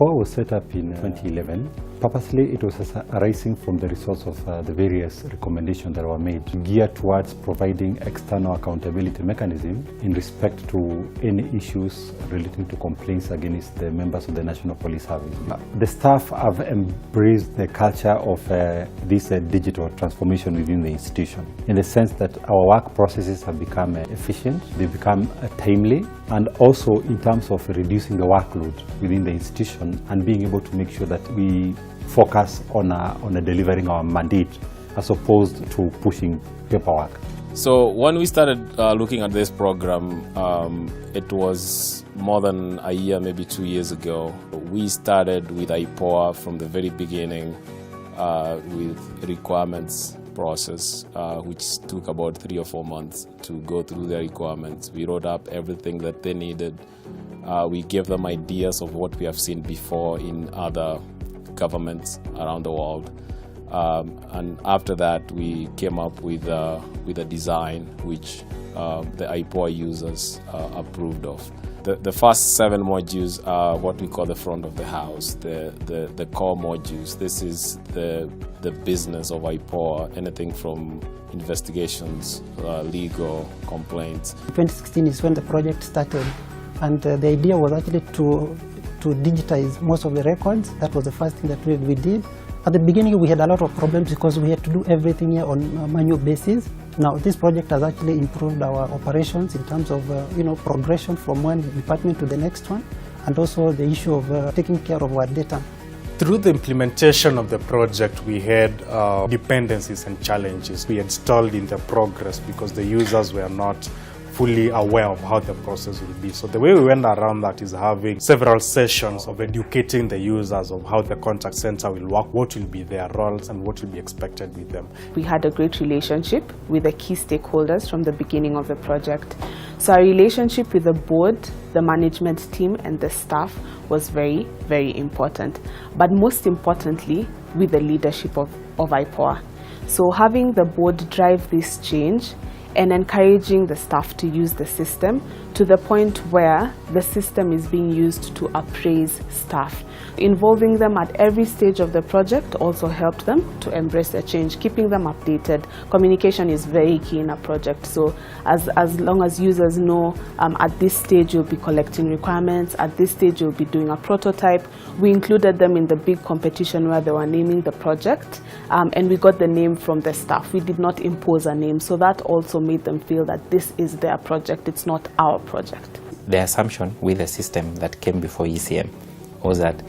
IPOA was set up in 2011. Purposely, it was arising from the results of the various recommendations that were made geared towards providing external accountability mechanism in respect to any issues relating to complaints against the members of the National Police Service. The staff have embraced the culture of this digital transformation within the institution, in the sense that our work processes have become efficient, they've become timely, and also in terms of reducing the workload within the institution and being able to make sure that we focus on delivering our mandate as opposed to pushing paperwork. So when we started looking at this program, it was more than a year, maybe 2 years ago. We started with IPOA from the very beginning with requirements process, which took about 3 or 4 months to go through the requirements. We wrote up everything that they needed. We gave them ideas of what we have seen before in other governments around the world. And after that, we came up with a design which the IPOA users approved of. The first 7 modules are what we call the front of the house, the core modules. This is the business of IPOA, anything from investigations, legal, complaints. 2016 is when the project started, and the idea was actually to digitize most of the records. That was the first thing that we did. At the beginning, we had a lot of problems because we had to do everything here on a manual basis. Now, this project has actually improved our operations in terms of progression from one department to the next one, and also the issue of taking care of our data. Through the implementation of the project, we had dependencies and challenges we had stalled in the progress because the users were not fully aware of how the process will be. So the way we went around that is having several sessions of educating the users of how the contact center will work, what will be their roles and what will be expected with them. We had a great relationship with the key stakeholders from the beginning of the project. So our relationship with the board, the management team and the staff was very, very important. But most importantly, with the leadership of IPOA. So having the board drive this change and encouraging the staff to use the system to the point where the system is being used to appraise staff. Involving them at every stage of the project also helped them to embrace the change, keeping them updated. Communication is very key in a project, so as long as users know at this stage you'll be collecting requirements, at this stage you'll be doing a prototype. We included them in the big competition where they were naming the project, and we got the name from the staff. We did not impose a name, so that also made them feel that this is their project, it's not our project. The assumption with the system that came before ECM was that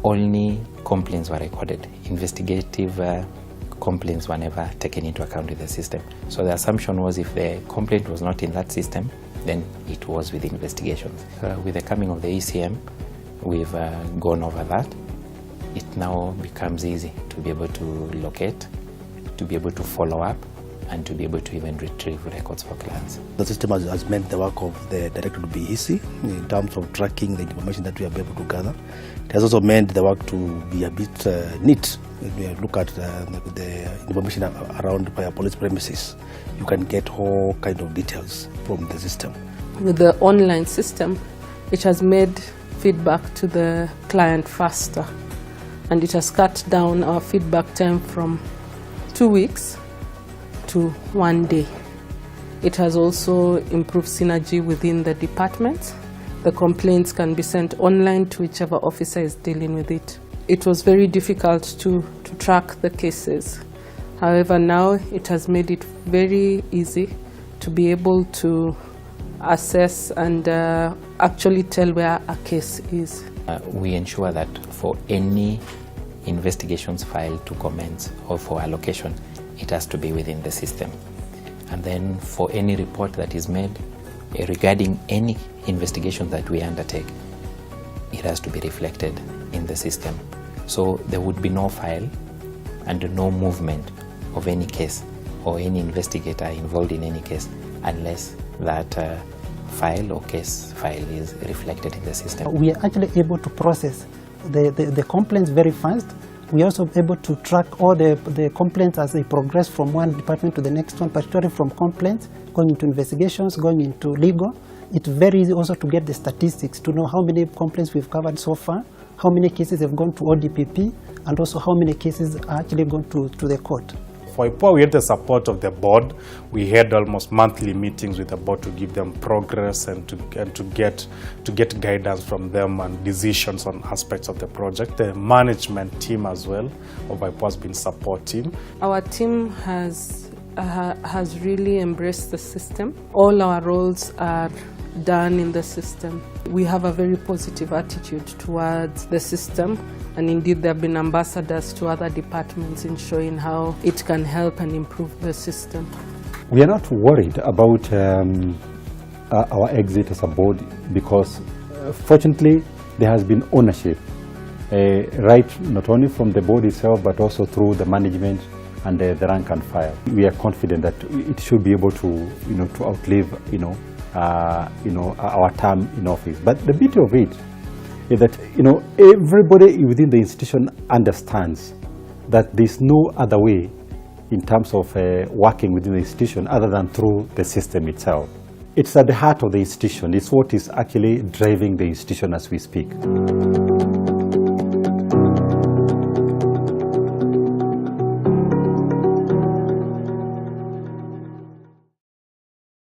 only complaints were recorded. Investigative complaints were never taken into account with the system. So the assumption was if the complaint was not in that system, then it was with investigations. With the coming of the ECM, we've gone over that. It now becomes easy to be able to locate, to be able to follow up, and to be able to even retrieve records for clients. The system has made the work of the director to be easy in terms of tracking the information that we are able to gather. It has also made the work to be a bit neat. When we look at the information around police premises, you can get all kind of details from the system. With the online system, it has made feedback to the client faster, and it has cut down our feedback time from 2 weeks to 1 day. It has also improved synergy within the departments. The complaints can be sent online to whichever officer is dealing with it. It was very difficult to track the cases. However, now it has made it very easy to be able to assess and actually tell where a case is. We ensure that for any investigations file to commence or for allocation, it has to be within the system. And then for any report that is made regarding any investigation that we undertake, it has to be reflected in the system. So there would be no file and no movement of any case or any investigator involved in any case unless that file or case file is reflected in the system. We are actually able to process the complaints very fast. We are also able to track all the complaints as they progress from one department to the next one, particularly from complaints, going into investigations, going into legal. It's very easy also to get the statistics, to know how many complaints we've covered so far, how many cases have gone to ODPP, and also how many cases are actually gone to the court. For IPOA, we had the support of the board. We had almost monthly meetings with the board to give them progress and to get guidance from them and decisions on aspects of the project. The management team as well of IPOA has been supporting. Our team has really embraced the system. All our roles are done in the system. We have a very positive attitude towards the system, and indeed there have been ambassadors to other departments in showing how it can help and improve the system. We are not worried about our exit as a board because fortunately there has been ownership, right not only from the board itself but also through the management and the rank and file. We are confident that it should be able to, to outlive, our term in office. But the beauty of it is that, everybody within the institution understands that there's no other way in terms of working within the institution other than through the system itself. It's at the heart of the institution. It's what is actually driving the institution as we speak.